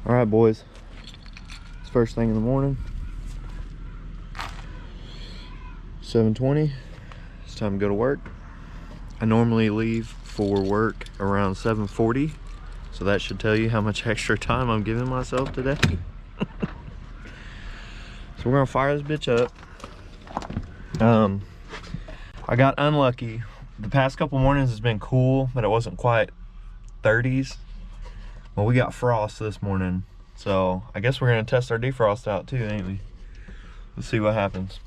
All right, boys. It's first thing in the morning. 7:20. It's time to go to work. I normally leave for work around 7:40, so that should tell you how much extra time I'm giving myself today. So we're gonna fire this bitch up. I got unlucky. The past couple mornings has been cool, but it wasn't quite 30s. Well, we got frost this morning, so I guess we're gonna test our defrost out too, ain't we? Let's see what happens.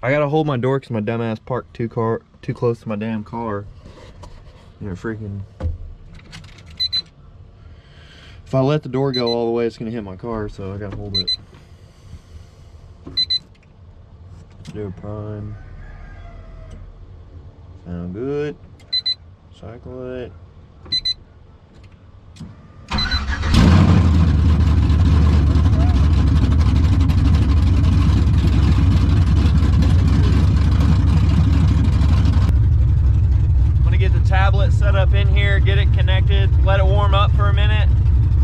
I gotta hold my door because my dumbass parked too close to my damn car. You know, freaking. If I let the door go all the way, it's gonna hit my car, so I gotta hold it. Do a prime. Sound good. Cycle it. Tablet set up in here, get it connected, let it warm up for a minute.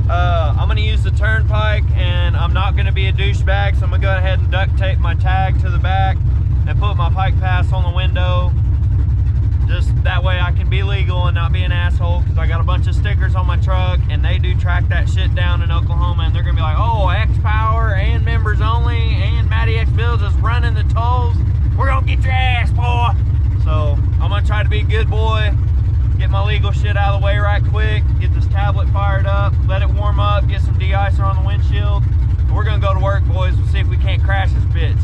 I'm gonna use the turnpike, and I'm not gonna be a douchebag, so I'm gonna go ahead and duct tape my tag to the back and put my pike pass on the window. Just that way I can be legal and not be an asshole, because I got a bunch of stickers on my truck and they do track that shit down in Oklahoma, and they're gonna be like, oh, X Power and members only and MattyXBuilds is running the tolls. We're gonna get your ass, boy. So I'm gonna try to be a good boy, get my legal shit out of the way right quick, get this tablet fired up, let it warm up, get some de-icer on the windshield. We're gonna go to work, boys. We'll see if we can't crash this bitch.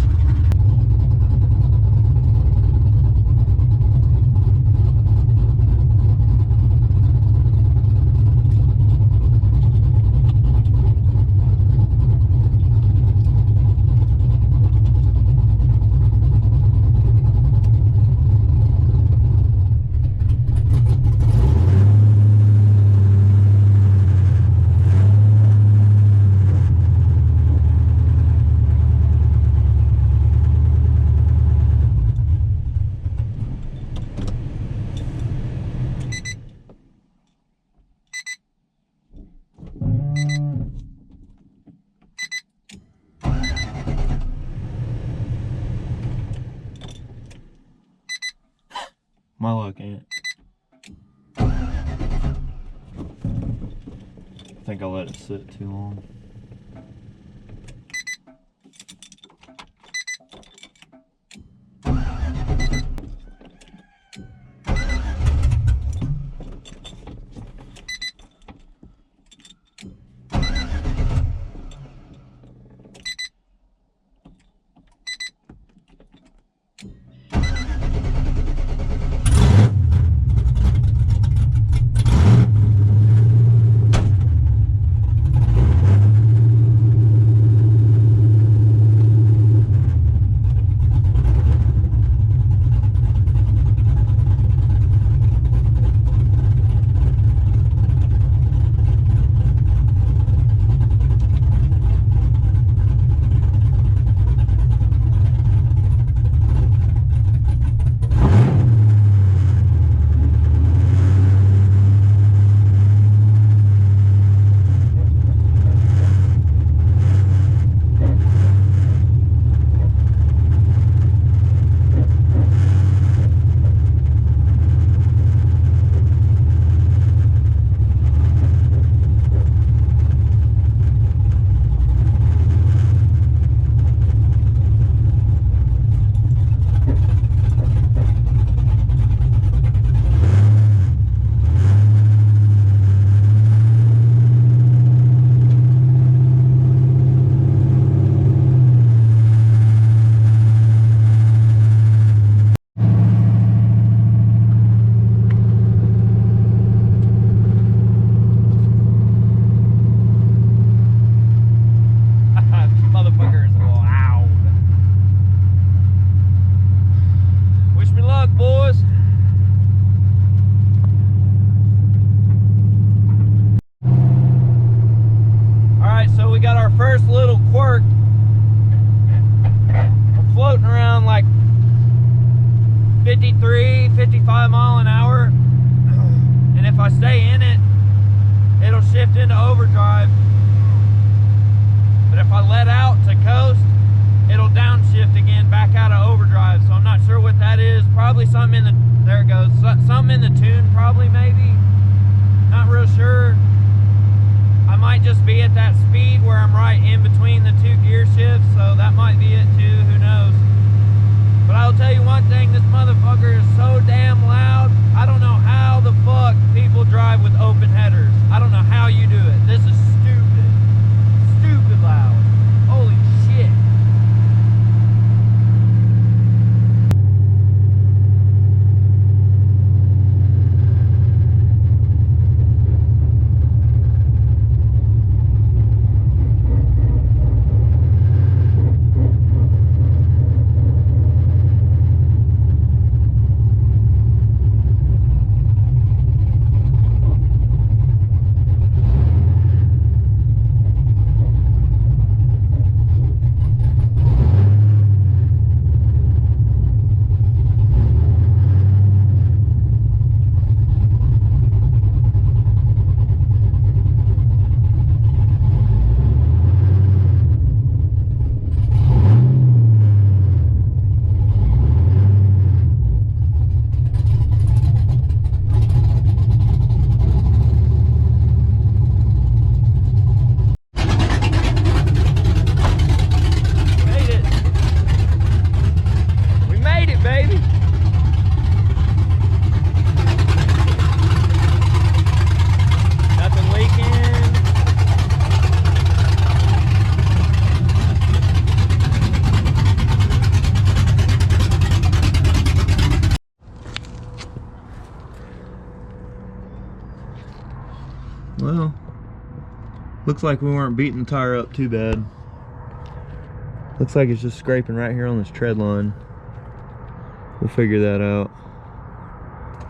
My luck, ain't it? I think I let it sit too long. first little quirk. I'm floating around like 53, 55 mile an hour. And if I stay in it, it'll shift into overdrive. But if I let out to coast, it'll downshift again back out of overdrive. So I'm not sure what that is. Probably something in the, there it goes, something in the tune probably, maybe. Not real sure. I might just be at that speed where I'm right in between the two gear shifts, so that might be it too, who knows. But I'll tell you one thing, this motherfucker is so damn loud. I don't know how the fuck people drive with open headers. I don't know how you do it. This is stupid. Stupid loud. Holy shit. Well, looks like we weren't beating the tire up too bad. Looks like it's just scraping right here on this tread line. We'll figure that out.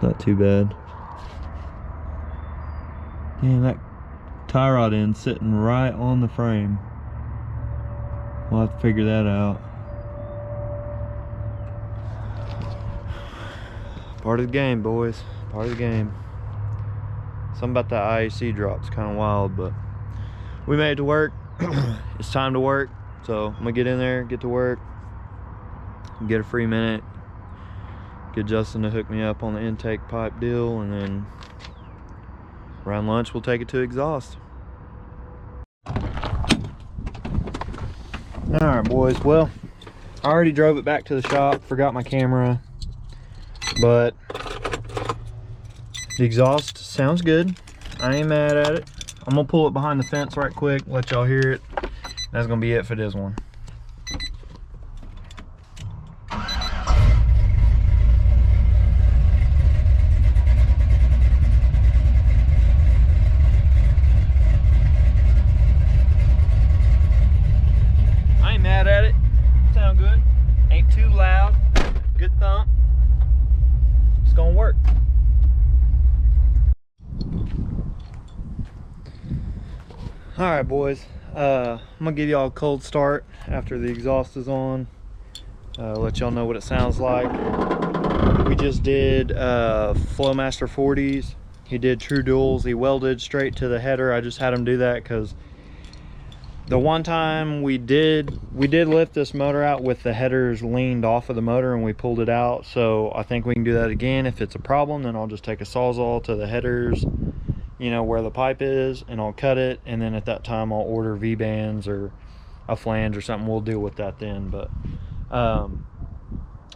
Not too bad. Damn, that tie rod end's sitting right on the frame. We'll have to figure that out. Part of the game, boys. Part of the game. Something about that IAC drop's kind of wild, but we made it to work. It's time to work, so I'm gonna get in there, get to work, get a free minute, get Justin to hook me up on the intake pipe deal, and then around lunch we'll take it to exhaust. All right, boys. Well, I already drove it back to the shop, forgot my camera, but the exhaust sounds good. I ain't mad at it. I'm gonna pull it behind the fence right quick, let y'all hear it. That's gonna be it for this one. I ain't mad at it. Sound good. Ain't too loud. Good thump. It's gonna work. All right, boys, I'm gonna give y'all a cold start after the exhaust is on, let y'all know what it sounds like. We just did Flowmaster 40s. He did true duals. He welded straight to the header. I just had him do that because the one time we did lift this motor out with the headers leaned off of the motor and we pulled it out. So I think we can do that again. If it's a problem, then I'll just take a Sawzall to the headers, you know, where the pipe is, and I'll cut it, and then at that time I'll order V-bands or a flange or something. We'll deal with that then. But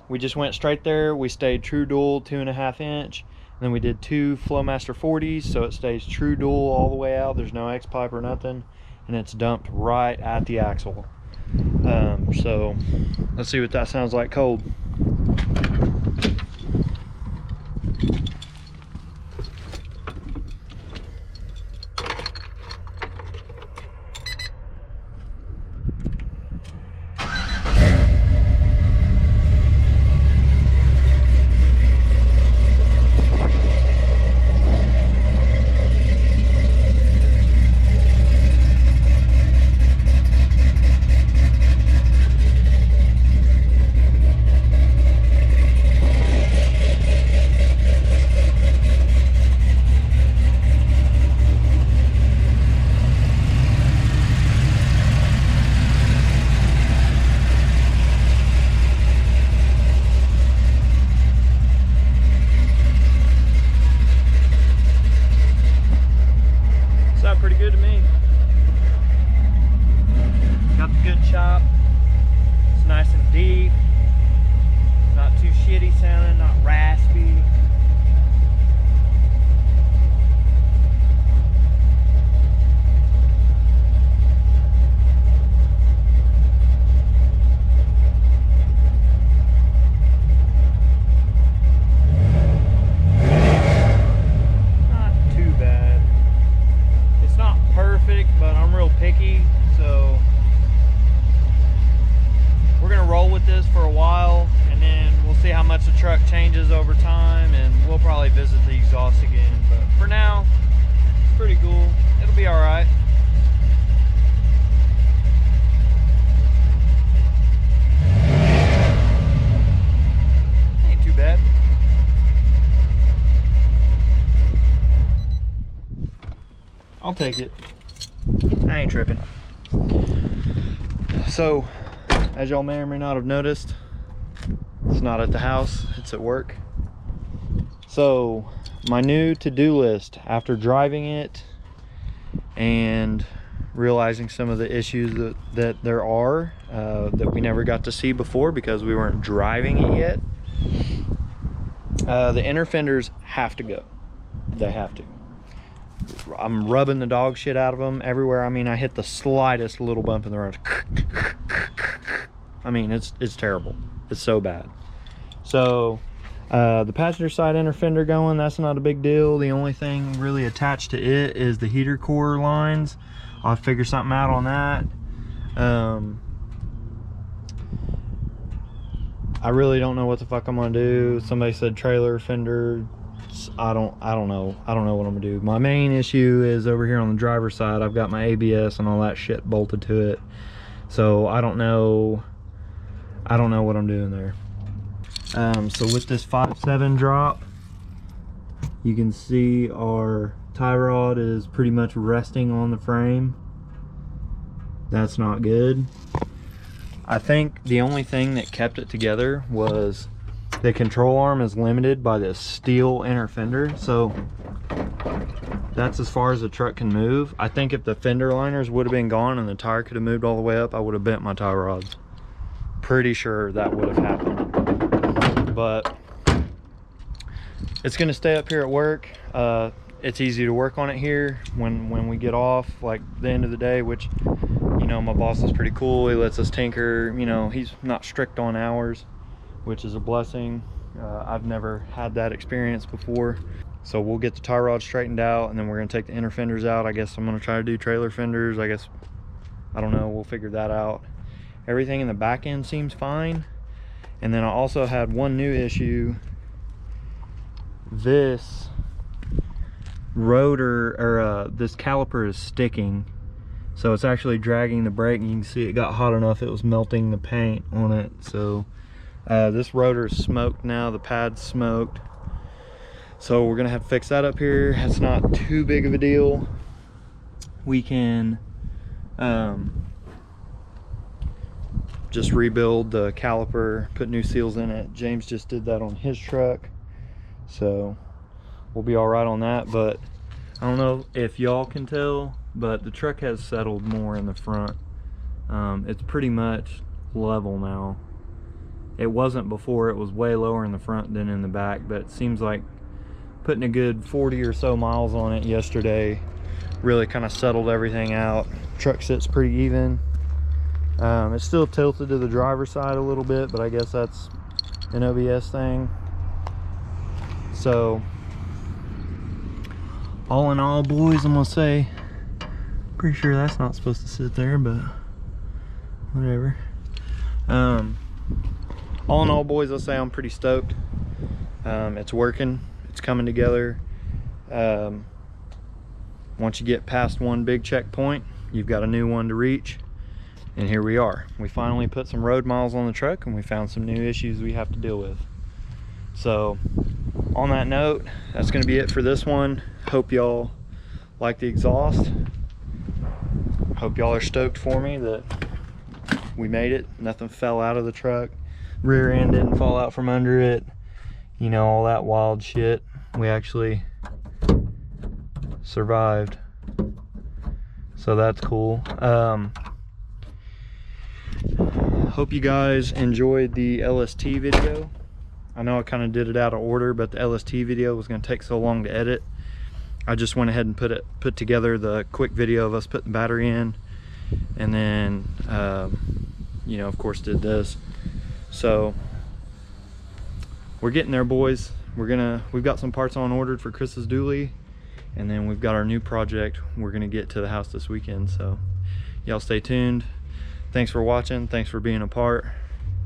we just went straight there. We stayed true dual 2.5 inch, and then we did 2 Flowmaster 40s, so it stays true dual all the way out. There's no X pipe or nothing, and it's dumped right at the axle. So let's see what that sounds like cold. I'll take it. I ain't tripping. So, as y'all may or may not have noticed, it's not at the house, it's at work. So, my new to-do list after driving it and realizing some of the issues that there are that we never got to see before because we weren't driving it yet. The inner fenders have to go. They have to. I'm rubbing the dog shit out of them everywhere. I mean, I hit the slightest little bump in the road. I mean, it's terrible. It's so bad. So the passenger side inner fender going, that's not a big deal. The only thing really attached to it is the heater core lines. I'll figure something out on that. I really don't know what the fuck I'm gonna do. Somebody said trailer fender. I don't know what I'm gonna do. My main issue is over here on the driver's side. I've got my ABS and all that shit bolted to it, so I don't know what I'm doing there. So with this 5.7 drop, you can see our tie rod is pretty much resting on the frame. That's not good. I think the only thing that kept it together was the control arm is limited by this steel inner fender, so that's as far as the truck can move. I think if the fender liners would have been gone and the tire could have moved all the way up, I would have bent my tie rods. Pretty sure that would have happened. But it's gonna stay up here at work. It's easy to work on it here when we get off, like the end of the day, which, you know, my boss is pretty cool. He lets us tinker. You know, he's not strict on hours, which is a blessing. I've never had that experience before. So we'll get the tie rod straightened out, and then we're gonna take the inner fenders out. I guess I'm gonna try to do trailer fenders. I guess, I don't know, we'll figure that out. Everything in the back end seems fine. And then I also had one new issue. This rotor, or this caliper is sticking. So it's actually dragging the brake, and you can see it got hot enough it was melting the paint on it. So this rotor is smoked now, the pad's smoked. So we're gonna have to fix that up here. It's not too big of a deal. We can just rebuild the caliper, put new seals in it. James just did that on his truck, so we'll be all right on that. But I don't know if y'all can tell, but the truck has settled more in the front. It's pretty much level now. It wasn't before. It was way lower in the front than in the back, but it seems like putting a good 40 or so miles on it yesterday really kind of settled everything out. Truck sits pretty even. It's still tilted to the driver's side a little bit, but I guess that's an OBS thing. So all in all, boys, I'm gonna say, pretty sure that's not supposed to sit there, but whatever. All in all, boys, I'll say I'm pretty stoked. It's working, it's coming together. Once you get past one big checkpoint, you've got a new one to reach. And here we are. We finally put some road miles on the truck, and we found some new issues we have to deal with. So on that note, that's going to be it for this one. Hope y'all like the exhaust. Hope y'all are stoked for me that we made it. Nothing fell out of the truck. Rear end didn't fall out from under it. You know, all that wild shit. We actually survived. So that's cool. Hope you guys enjoyed the LST video. I know I kind of did it out of order, but the LST video was going to take so long to edit. I just went ahead and put together the quick video of us putting the battery in, and then you know, of course, did this. So we're getting there, boys. We've got some parts on ordered for Chris's dually, and then we've got our new project we're gonna get to the house this weekend. So y'all stay tuned. Thanks for watching. Thanks for being a part.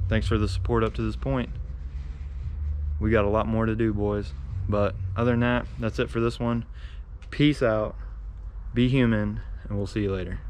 Thanks for the support up to this point. We got a lot more to do, boys. But other than that, that's it for this one. Peace out. Be human, and we'll see you later.